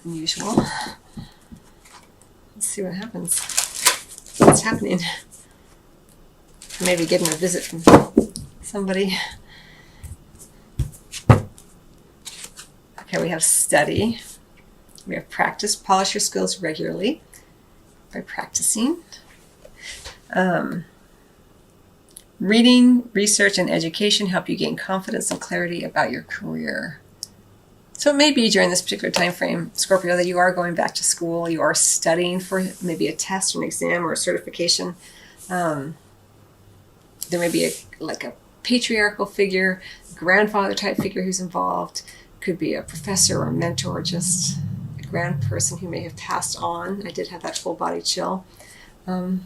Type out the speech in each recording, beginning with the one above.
than usual. Let's see what happens. What's happening? Maybe getting a visit from somebody. Okay, we have study. We have practice. Polish your skills regularly by practicing. Reading, research, and education help you gain confidence and clarity about your career. So it may be during this particular time frame, Scorpio, that you are going back to school, you are studying for maybe a test or an exam or a certification. There may be a patriarchal figure, grandfather type figure who's involved. Could be a professor or a mentor, or just a grand person who may have passed on. I did have that full body chill. I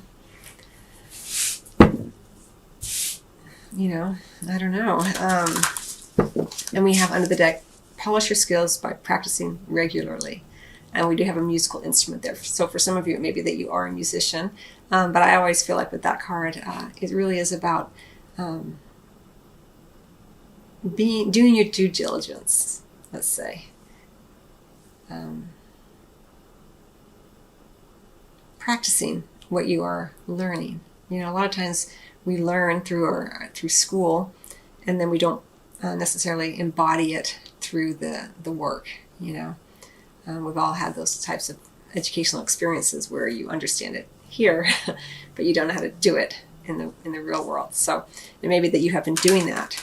don't know. And we have under the deck, polish your skills by practicing regularly. And we do have a musical instrument there. So for some of you, it may be that you are a musician. But I always feel like with that card, it really is about doing your due diligence, let's say. Practicing what you are learning. A lot of times we learn through school, and then we don't necessarily embody it through the work. We've all had those types of educational experiences where you understand it here, but you don't know how to do it in the real world. So it may be that you have been doing that,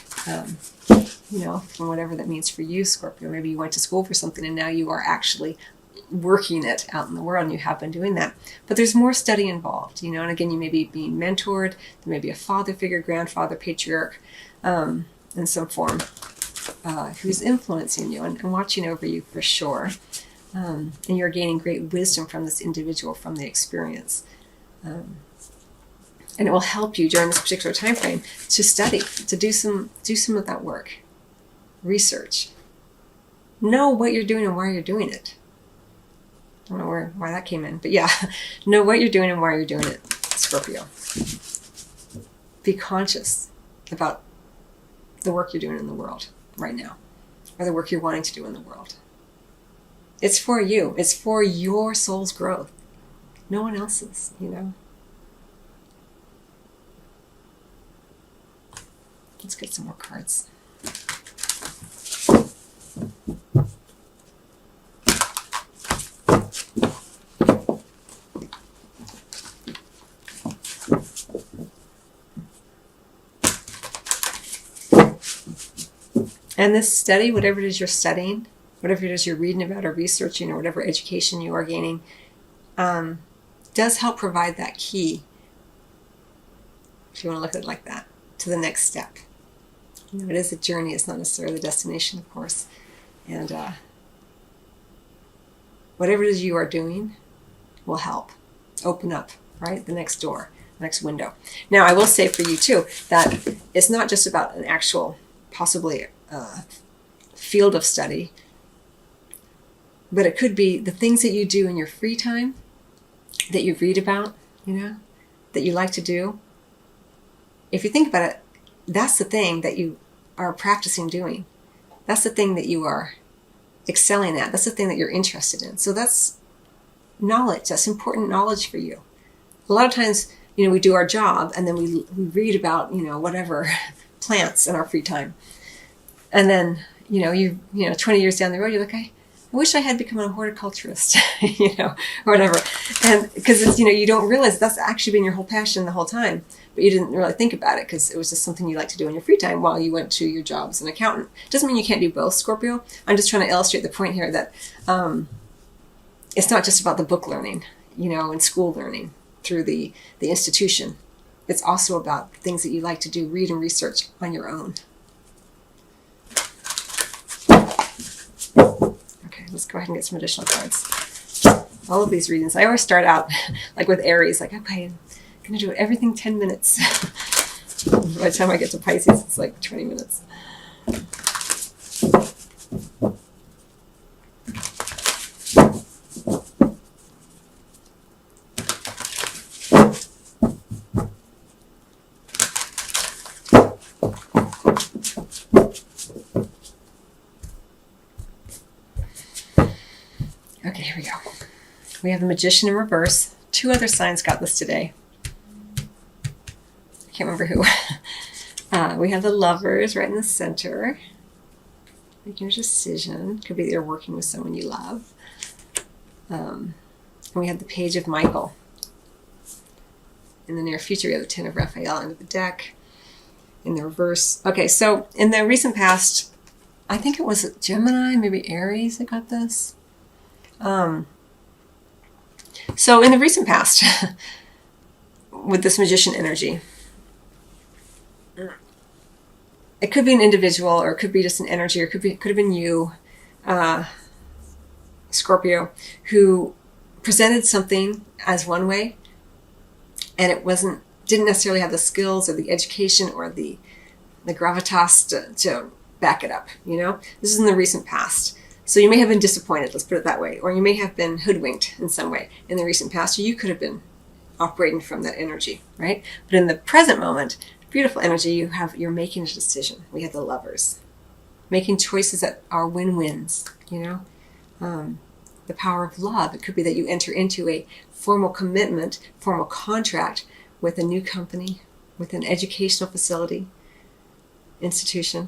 from whatever that means for you, Scorpio. Maybe you went to school for something and now you are actually working it out in the world, and you have been doing that. But there's more study involved, and again, you may be being mentored. There may be a father figure, grandfather, patriarch, in some form, who's influencing you and watching over you for sure. And you're gaining great wisdom from this individual, from the experience. And it will help you during this particular time frame to study, to do some of that work. Research. Know what you're doing and why you're doing it. I don't know why that came in, but yeah, know what you're doing and why you're doing it, Scorpio. Be conscious about the work you're doing in the world right now, or the work you're wanting to do in the world. It's for you. It's for your soul's growth. No one else's, Let's get some more cards. And this study, whatever it is you're studying, whatever it is you're reading about or researching, or whatever education you are gaining, does help provide that key, if you want to look at it like that, to the next step. It is a journey. It's not necessarily the destination, of course. And whatever it is you are doing will help open up, right? The next door, the next window. Now, I will say for you, too, that it's not just about an actual, possibly field of study, but it could be the things that you do in your free time, that you read about, that you like to do. If you think about it, that's the thing that you are practicing doing. That's the thing that you are excelling at. That's the thing that you're interested in. So that's knowledge. That's important knowledge for you. A lot of times, we do our job and then we read about, whatever plants in our free time. And then, 20 years down the road, you're like, I wish I had become a horticulturist, or whatever. And because it's, you don't realize that's actually been your whole passion the whole time, but you didn't really think about it because it was just something you like to do in your free time while you went to your job as an accountant. Doesn't mean you can't do both, Scorpio. I'm just trying to illustrate the point here that it's not just about the book learning, and school learning through the institution. It's also about things that you like to do, read and research on your own. Okay, let's go ahead and get some additional cards. All of these readings, I always start out like with Aries, like, okay, I'm going to do everything 10 minutes. By the time I get to Pisces, it's like 20 minutes. Okay, here we go. We have the Magician in reverse. 2 other signs got this today. I can't remember who. We have the Lovers right in the center. Making a decision. Could be that you're working with someone you love. And we have the Page of Michael. In the near future, we have the 10 of Raphael under the deck. In the reverse. Okay, so in the recent past, I think it was Gemini, maybe Aries that got this. So in the recent past, with this Magician energy, it could be an individual, or it could be just an energy, or could have been you, Scorpio, who presented something as one way, and it didn't necessarily have the skills or the education or the gravitas to back it up. This is in the recent past. So you may have been disappointed, let's put it that way, or you may have been hoodwinked in some way in the recent past, or you could have been operating from that energy, right? But in the present moment, beautiful energy, you're making a decision. We have the Lovers. Making choices that are win-wins, The power of love. It could be that you enter into a formal commitment, formal contract with a new company, with an educational facility, institution.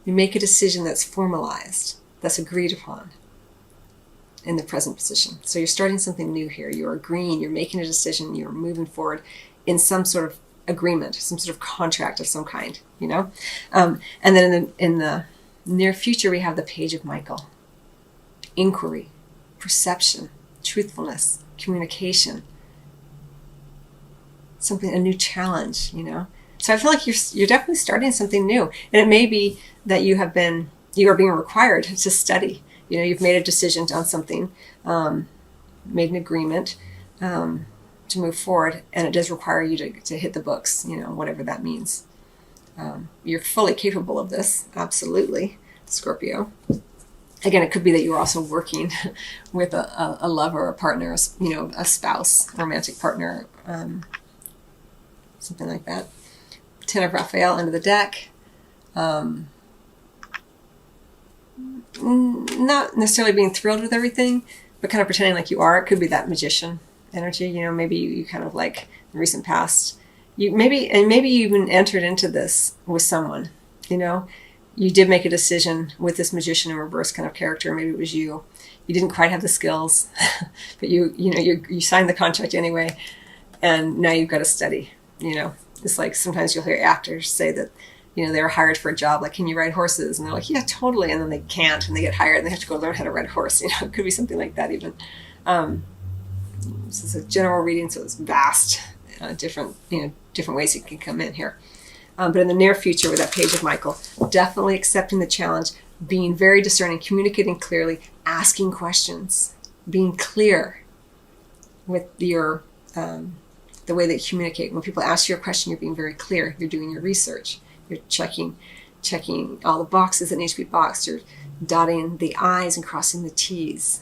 You make a decision that's formalized, that's agreed upon in the present position. So you're starting something new here. You're agreeing, you're making a decision, you're moving forward in some sort of agreement, some sort of contract of some kind, And then in the near future, we have the Page of Michael. Inquiry, perception, truthfulness, communication, a new challenge, So I feel like you're definitely starting something new. And it may be that you are being required to study. You've made a decision on something, made an agreement to move forward, and it does require you to hit the books, whatever that means. You're fully capable of this, absolutely, Scorpio. Again, it could be that you're also working with a lover, a partner, a spouse, romantic partner, something like that. 10 of Raphael under the deck. Not necessarily being thrilled with everything, but kind of pretending like you are. It could be that Magician energy. Maybe you kind of like the recent past. Maybe you even entered into this with someone. You did make a decision with this Magician in reverse kind of character. Maybe it was you. You didn't quite have the skills, but you signed the contract anyway, and now you've got to study. It's like sometimes you'll hear actors say that, they were hired for a job, like, can you ride horses? And they're like, yeah, totally. And then they can't, and they get hired, and they have to go learn how to ride a horse. It could be something like that even. This is a general reading, so it's vast, different ways it can come in here. But in the near future, with that Page of Michael, definitely accepting the challenge, being very discerning, communicating clearly, asking questions, being clear with your the way that you communicate. When people ask you a question, you're being very clear. You're doing your research. You're checking all the boxes that need to be boxed. You're dotting the I's and crossing the T's.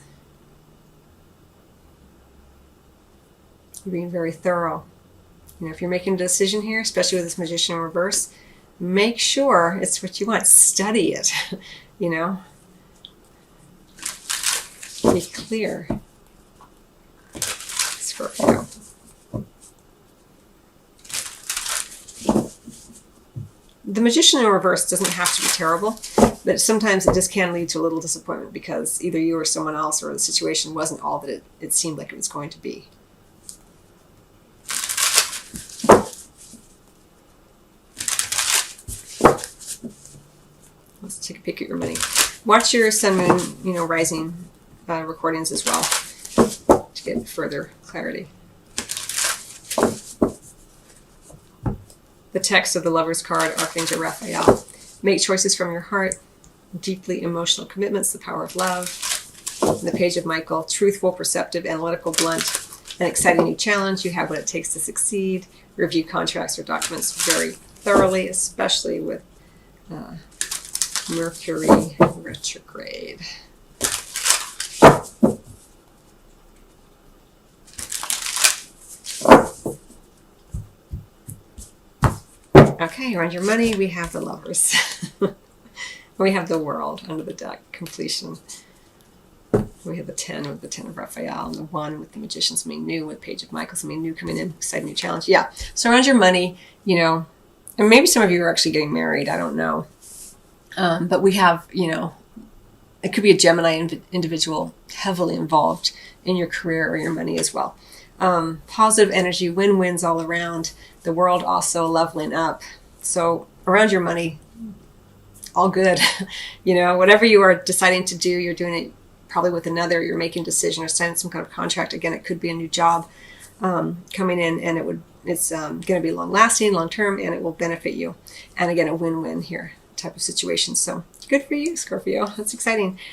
You're being very thorough. If you're making a decision here, especially with this Magician in reverse, make sure it's what you want. Study it, Be clear, Scorpio. The Magician in reverse doesn't have to be terrible, but sometimes it just can lead to a little disappointment because either you or someone else or the situation wasn't all that it seemed like it was going to be. Let's take a peek at your money. Watch your sun, moon, rising recordings as well to get further clarity. The text of the Lover's card, Archangel Raphael. Make choices from your heart. Deeply emotional commitments, the power of love. And the Page of Michael, truthful, perceptive, analytical, blunt, an exciting new challenge. You have what it takes to succeed. Review contracts or documents very thoroughly, especially with Mercury retrograde. Okay, around your money, we have the Lovers. We have the World under the deck, completion. We have the 10 with the 10 of Raphael, and the 1 with the Magician, something new, with Page of Michael, something new coming in, exciting new challenge. Yeah. So around your money, you know, and maybe some of you are actually getting married. I don't know. But we have, you know, it could be a Gemini individual heavily involved in your career or your money as well. Positive energy, win-wins all around. The world also leveling up. So around your money, all good. You know, whatever you are deciding to do, you're doing it probably with another. You're making a decision or signing some kind of contract. Again, it could be a new job coming in, and it's going to be long-lasting, long-term, and it will benefit you. And again, a win-win here type of situation. So good for you, Scorpio. That's exciting.